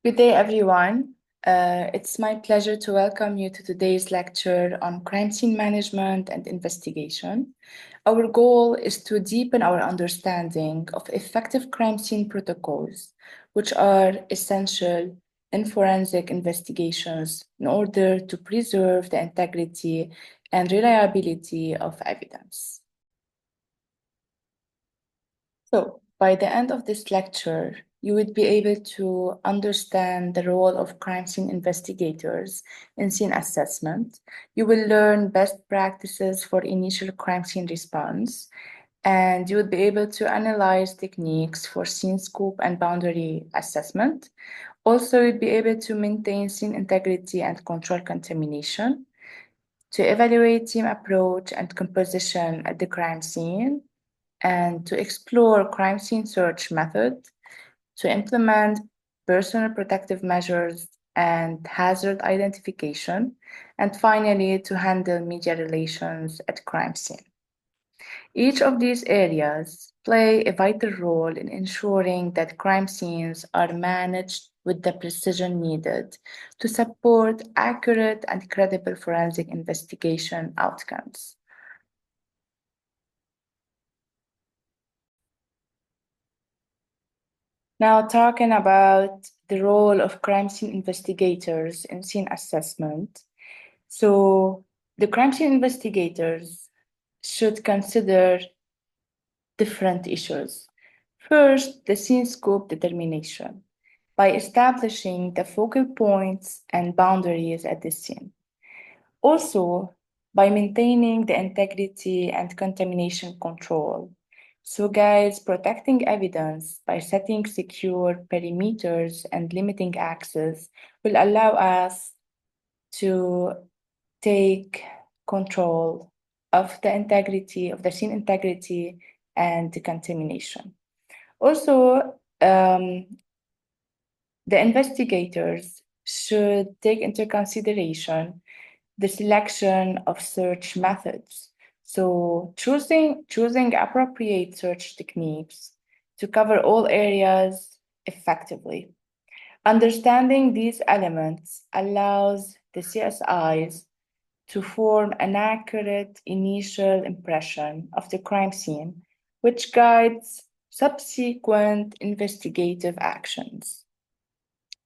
Good day, everyone. It's my pleasure to welcome you to today's lecture on crime scene management and investigation. Our goal is to deepen our understanding of effective crime scene protocols, which are essential in forensic investigations in order to preserve the integrity and reliability of evidence. So, by the end of this lecture, you would be able to understand the role of crime scene investigators in scene assessment. You will learn best practices for initial crime scene response, and you would be able to analyze techniques for scene scope and boundary assessment. Also, you'd be able to maintain scene integrity and control contamination, to evaluate team approach and composition at the crime scene, and to explore crime scene search method, to implement personal protective measures and hazard identification, and finally, to handle media relations at crime scene. Each of these areas play a vital role in ensuring that crime scenes are managed with the precision needed to support accurate and credible forensic investigation outcomes. Now, talking about the role of crime scene investigators in scene assessment. So, the crime scene investigators should consider different issues. First, the scene scope determination by establishing the focal points and boundaries at the scene. Also, by maintaining the integrity and contamination control. So, guys, protecting evidence by setting secure perimeters and limiting access will allow us to take control of the integrity, of the scene integrity and the contamination. Also, the investigators should take into consideration the selection of search methods. So choosing appropriate search techniques to cover all areas effectively. Understanding these elements allows the CSIs to form an accurate initial impression of the crime scene, which guides subsequent investigative actions.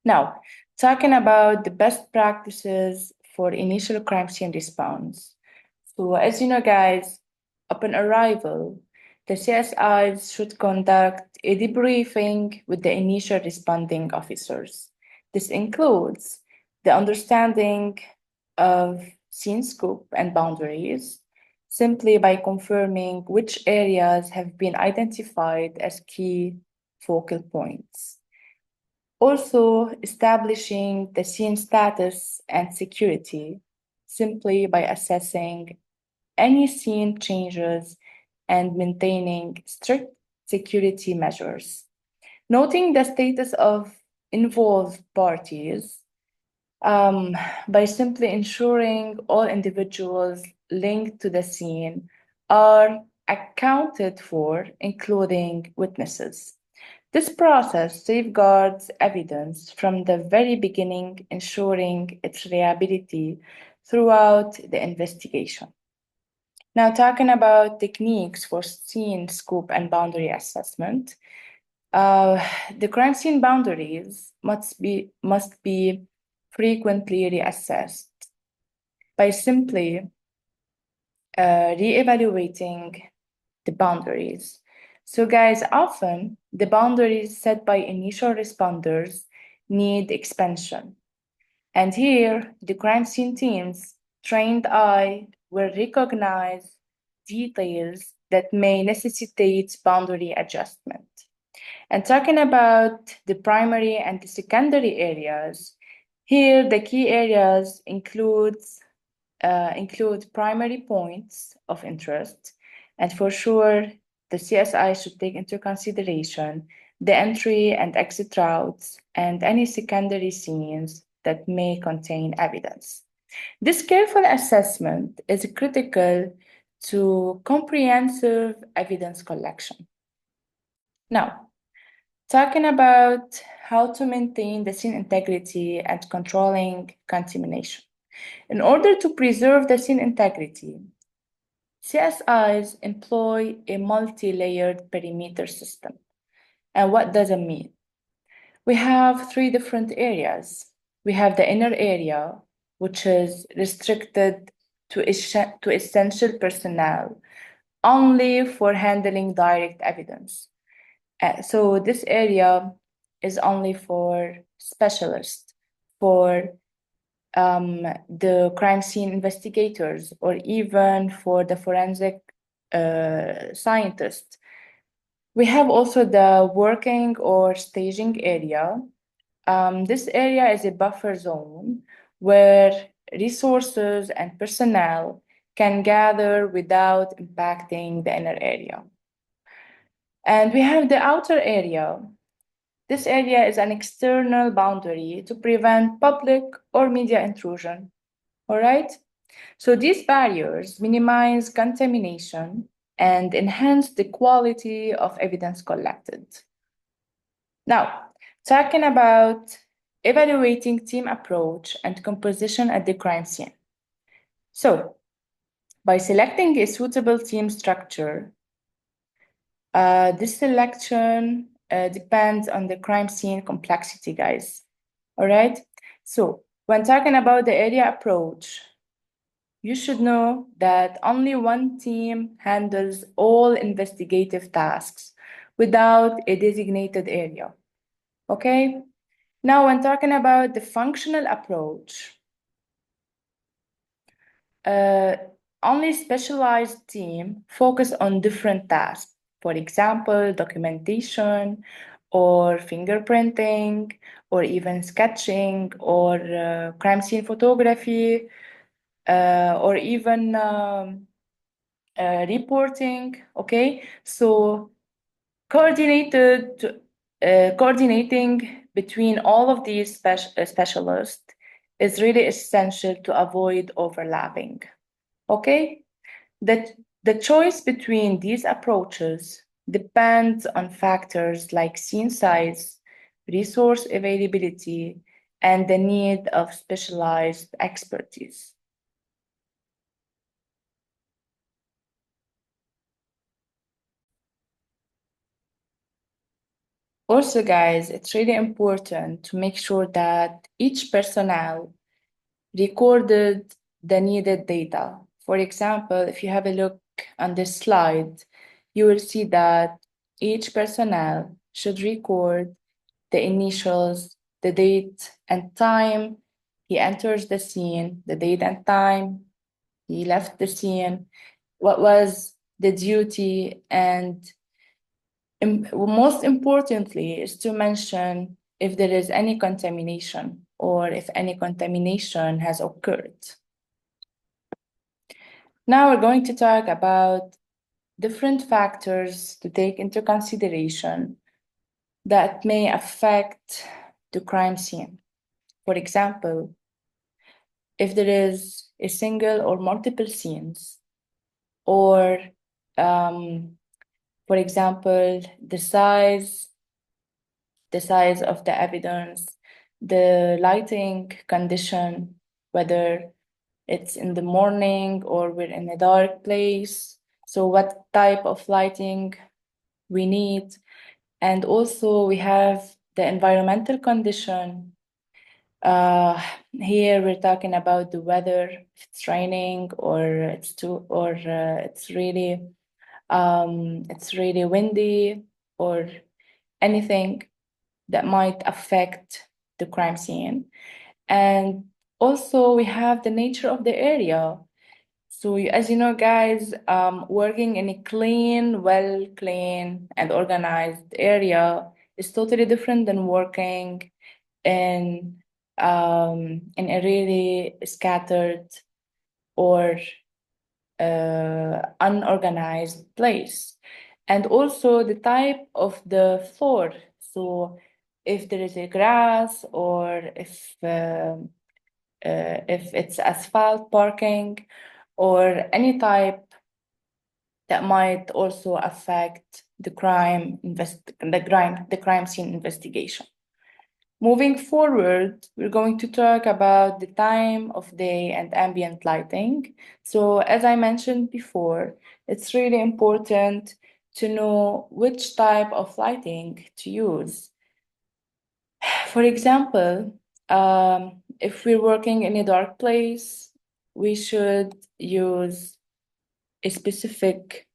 Now, talking about the best practices for initial crime scene response. So, as you know, guys, upon arrival, the CSIs should conduct a debriefing with the initial responding officers. This includes the understanding of scene scope and boundaries, simply by confirming which areas have been identified as key focal points. Also, establishing the scene status and security simply by assessing any scene changes and maintaining strict security measures. Noting the status of involved parties by simply ensuring all individuals linked to the scene are accounted for, including witnesses. This process safeguards evidence from the very beginning, ensuring its reliability throughout the investigation. Now, talking about techniques for scene scope and boundary assessment, the crime scene boundaries must be frequently reassessed by simply reevaluating the boundaries. So, guys, often the boundaries set by initial responders need expansion. And here, the crime scene team's trained eye will recognize details that may necessitate boundary adjustment. And talking about the primary and the secondary areas, here the key areas include primary points of interest, and for sure, the CSI should take into consideration the entry and exit routes and any secondary scenes that may contain evidence. This careful assessment is critical to comprehensive evidence collection. Now, talking about how to maintain the scene integrity and controlling contamination. In order to preserve the scene integrity, CSIs employ a multi-layered perimeter system. And what does it mean? We have three different areas. We have the inner area, which is restricted to essential personnel, only for handling direct evidence. So this area is only for specialists, for the crime scene investigators, or even for the forensic scientists. We have also the working or staging area. This area is a buffer zone where resources and personnel can gather without impacting the inner area. And we have the outer area. This area is an external boundary to prevent public or media intrusion. All right? So these barriers minimize contamination and enhance the quality of evidence collected. Now, talking about evaluating team approach and composition at the crime scene. So, by selecting a suitable team structure, this selection depends on the crime scene complexity, guys. All right? So, when talking about the area approach, you should know that only one team handles all investigative tasks without a designated area. Okay? Now, when talking about the functional approach, uh, only specialized team focus on different tasks. For example, documentation or fingerprinting or even sketching or crime scene photography or even reporting. Okay, so coordinating between all of these specialists is really essential to avoid overlapping. Okay, the choice between these approaches depends on factors like scene size, resource availability, and the need of specialized expertise. Also, guys, it's really important to make sure that each personnel recorded the needed data. For example, if you have a look on this slide, you will see that each personnel should record the initials, the date and time he enters the scene, the date and time he left the scene, what was the duty, and most importantly is to mention if there is any contamination or if any contamination has occurred. Now we're going to talk about different factors to take into consideration that may affect the crime scene. For example, if there is a single or multiple scenes, or for example, the size of the evidence, the lighting condition, whether it's in the morning or we're in a dark place. So what type of lighting we need. And also we have the environmental condition. Here we're talking about the weather, if it's raining or it's really windy or anything that might affect the crime scene. And also we have the nature of the area. So as you know, guys, working in a clean and organized area is totally different than working in a really scattered or unorganized place. And also the type of the floor. So if there is a grass or if it's asphalt parking or any type that might also affect the crime scene investigation. Moving forward, we're going to talk about the time of day and ambient lighting. So, as I mentioned before, it's really important to know which type of lighting to use. For example, if we're working in a dark place, we should use a specific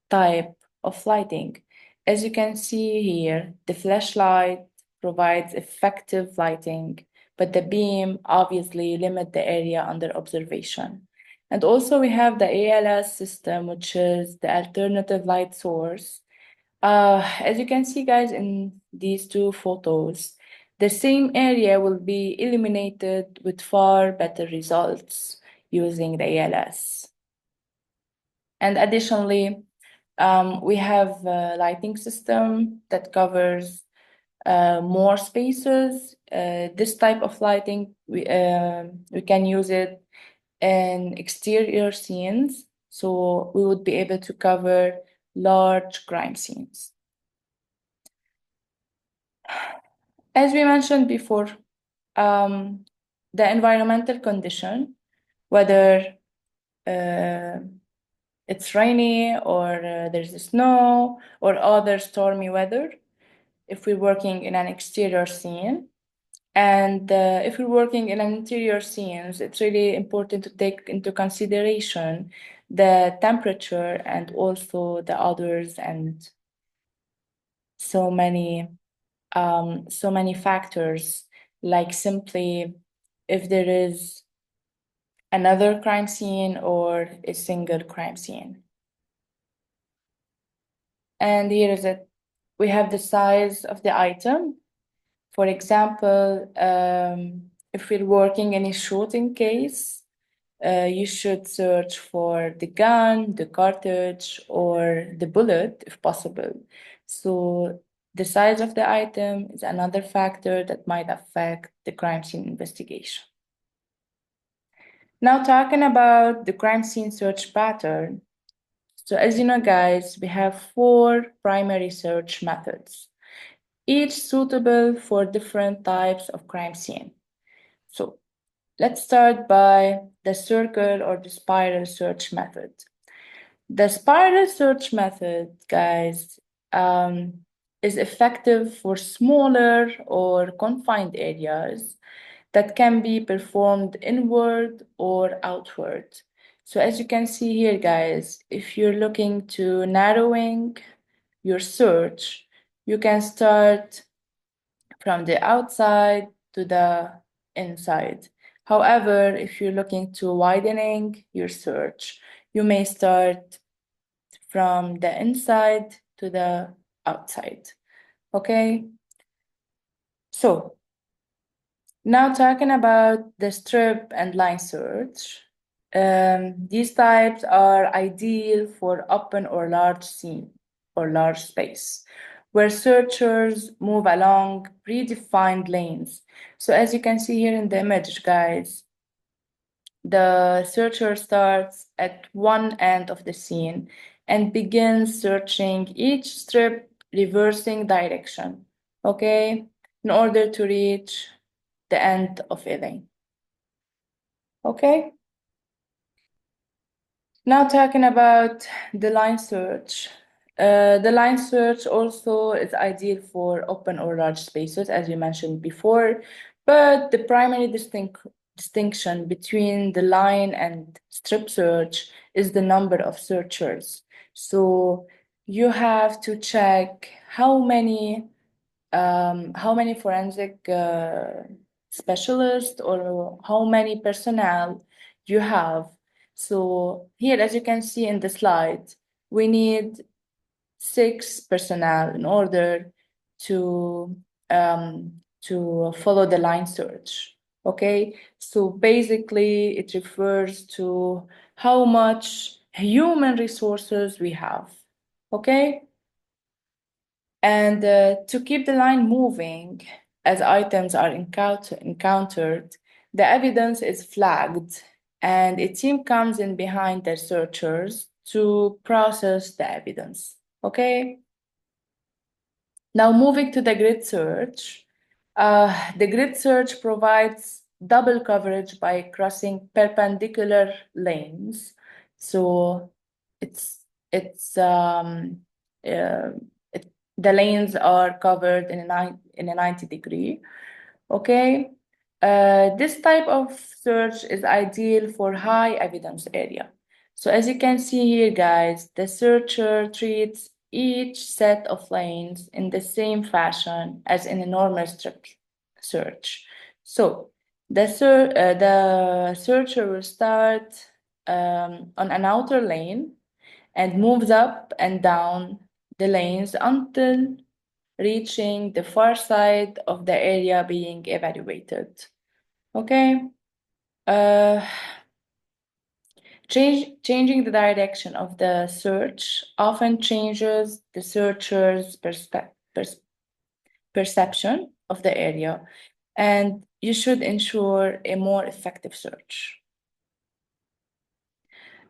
type of lighting. As you can see here, the flashlight provides effective lighting, but the beam obviously limit the area under observation. And also we have the ALS system, which is the alternative light source. As you can see, guys, in these two photos, the same area will be illuminated with far better results using the ALS. And additionally, we have a lighting system that covers more spaces. This type of lighting, we can use it in exterior scenes, so we would be able to cover large crime scenes. As we mentioned before, the environmental condition, whether it's rainy or there's snow or other stormy weather, if we're working in an exterior scene. And if we're working in an interior scenes, it's really important to take into consideration the temperature and also the odors and so many factors, like simply if there is another crime scene or a single crime scene. And here is it. We have the size of the item. For example, if we're working in a shooting case, you should search for the gun, the cartridge, or the bullet if possible. So the size of the item is another factor that might affect the crime scene investigation. Now talking about the crime scene search pattern. So as you know, guys, we have 4 primary search methods, each suitable for different types of crime scene. So let's start by the circle or the spiral search method. The spiral search method, guys, is effective for smaller or confined areas that can be performed inward or outward. So as you can see here, guys, if you're looking to narrowing your search, you can start from the outside to the inside. However, if you're looking to widening your search, you may start from the inside to the outside. Okay? So, now talking about the strip and line search. These types are ideal for open or large scene or large space, where searchers move along predefined lanes. So as you can see here in the image, guys, the searcher starts at one end of the scene and begins searching each strip reversing direction, okay, in order to reach the end of a lane. Okay? Now talking about the line search. The line search also is ideal for open or large spaces, as we mentioned before, but the primary distinction between the line and strip search is the number of searchers. So you have to check how many forensic specialists or how many personnel you have. So here, as you can see in the slide, we need 6 personnel in order to follow the line search. Okay, so basically it refers to how much human resources we have. Okay. And to keep the line moving as items are encountered, the evidence is flagged and a team comes in behind the searchers to process the evidence. Okay? Now, moving to the grid search. The grid search provides double coverage by crossing perpendicular lanes. So it's it's uh, the lanes are covered in a 90 degree. Okay. This type of search is ideal for high evidence area. So as you can see here, guys, the searcher treats each set of lanes in the same fashion as in a normal strip search. So the searcher will start on an outer lane and moves up and down the lanes until reaching the far side of the area being evaluated. Okay. Uh, changing the direction of the search often changes the searcher's perception of the area, and you should ensure a more effective search.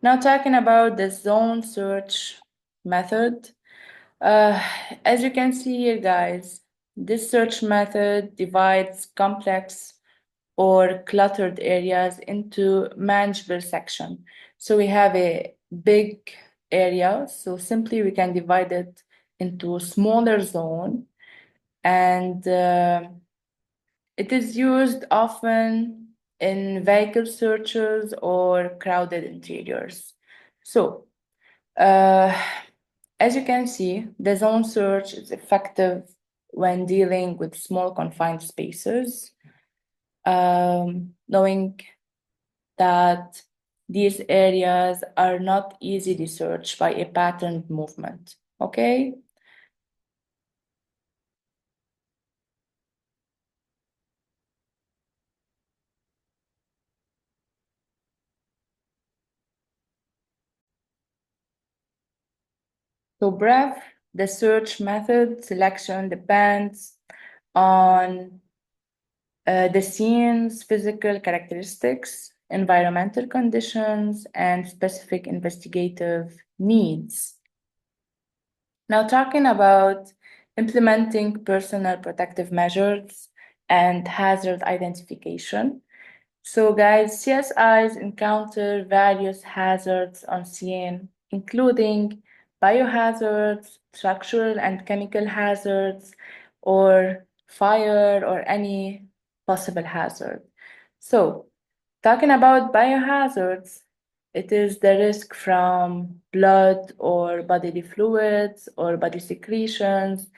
Now, talking about the zone search method, uh, as you can see here, guys, this search method divides complex or cluttered areas into manageable sections. So we have a big area, so simply we can divide it into a smaller zone, and it is used often in vehicle searches or crowded interiors. So, uh, as you can see, the zone search is effective when dealing with small confined spaces. Knowing that these areas are not easily searched by a patterned movement. Okay? So brief, the search method selection depends on the scene's physical characteristics, environmental conditions, and specific investigative needs. Now, talking about implementing personal protective measures and hazard identification. So, guys, CSIs encounter various hazards on scene, including biohazards, structural and chemical hazards, or fire or any possible hazard. So, talking about biohazards, it is the risk from blood or bodily fluids or body secretions,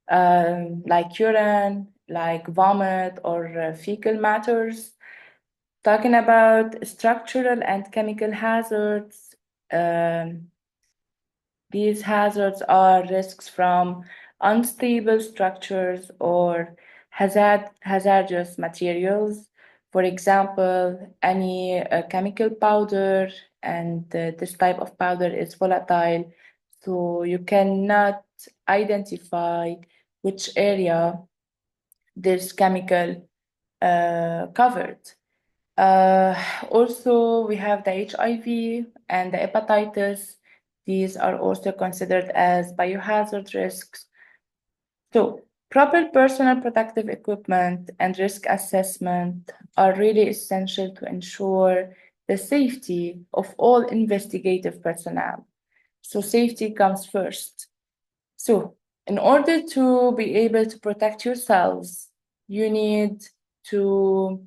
like urine, like vomit or fecal matters. Talking about structural and chemical hazards, these hazards are risks from unstable structures or hazardous materials. For example, any chemical powder, and this type of powder is volatile, so you cannot identify which area this chemical covered. Also, we have the HIV and the hepatitis. These are also considered as biohazard risks. So, proper personal protective equipment and risk assessment are really essential to ensure the safety of all investigative personnel. So, safety comes first. So, in order to be able to protect yourselves, you need to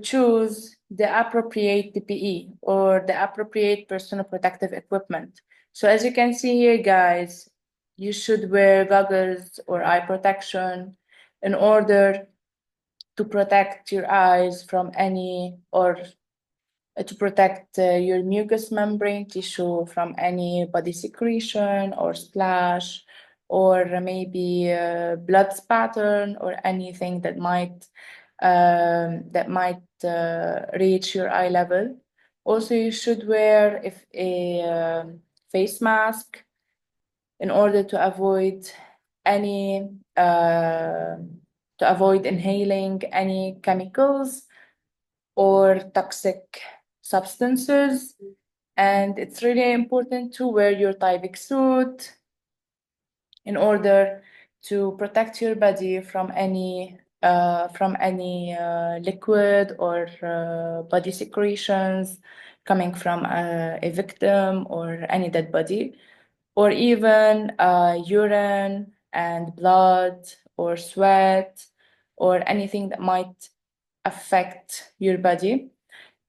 choose the appropriate PPE or the appropriate personal protective equipment. So as you can see here, guys, you should wear goggles or eye protection in order to protect your eyes from any, or to protect your mucous membrane tissue from any body secretion or splash, or maybe blood spatter or anything that might reach your eye level. Also, you should wear if a face mask in order to avoid any to avoid inhaling any chemicals or toxic substances. And it's really important to wear your Tyvek suit in order to protect your body from any liquid or body secretions coming from a victim or any dead body, or even urine and blood or sweat or anything that might affect your body.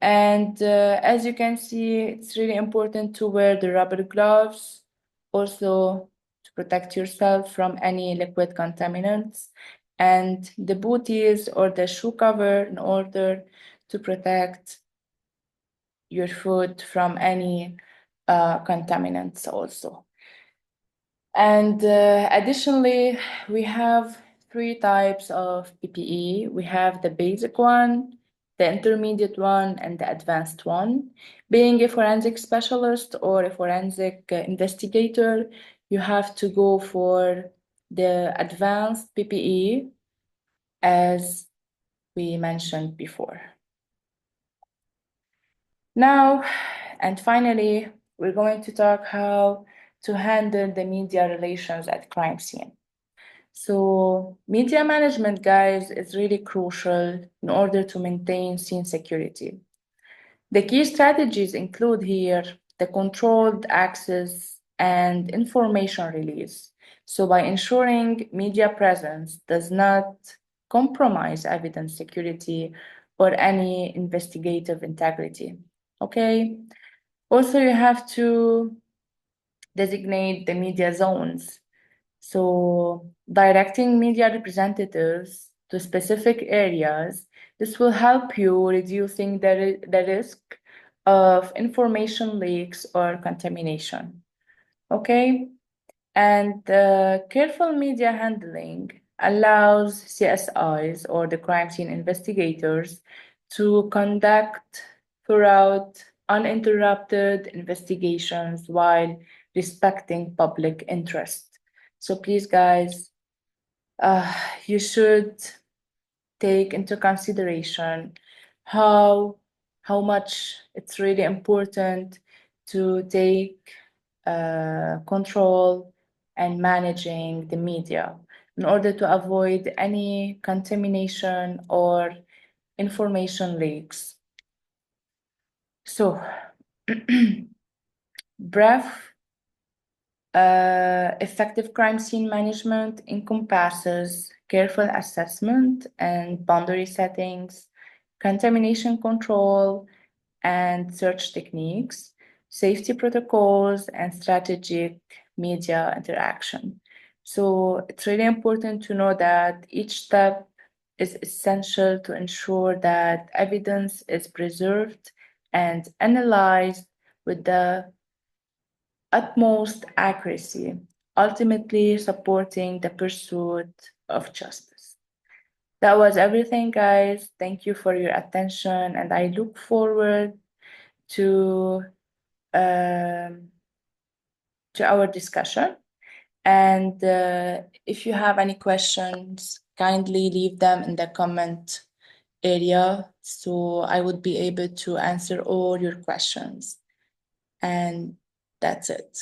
And as you can see, it's really important to wear the rubber gloves also to protect yourself from any liquid contaminants, and the booties or the shoe cover in order to protect your foot from any contaminants also. And additionally, we have three types of PPE. We have the basic one, the intermediate one, and the advanced one. Being a forensic specialist or a forensic investigator, you have to go for the advanced PPE, as we mentioned before. Now, and finally, we're going to talk how to handle the media relations at crime scene. So media management, guys, is really crucial in order to maintain scene security. The key strategies include here the controlled access and information release. So by ensuring media presence does not compromise evidence security or any investigative integrity. Okay. Also, you have to designate the media zones. So directing media representatives to specific areas, this will help you reducing the risk of information leaks or contamination. Okay? And careful media handling allows CSIs or the crime scene investigators to conduct throughout uninterrupted investigations while respecting public interest. So please, guys, you should take into consideration how much it's really important to take control and managing the media in order to avoid any contamination or information leaks. So, brief effective crime scene management encompasses careful assessment and boundary settings, contamination control and search techniques, safety protocols, and strategic media interaction. So it's really important to know that each step is essential to ensure that evidence is preserved and analyzed with the utmost accuracy, ultimately supporting the pursuit of justice. That was everything, guys. Thank you for your attention, and I look forward to um, our discussion. And if you have any questions, kindly leave them in the comment area so I would be able to answer all your questions. And that's it.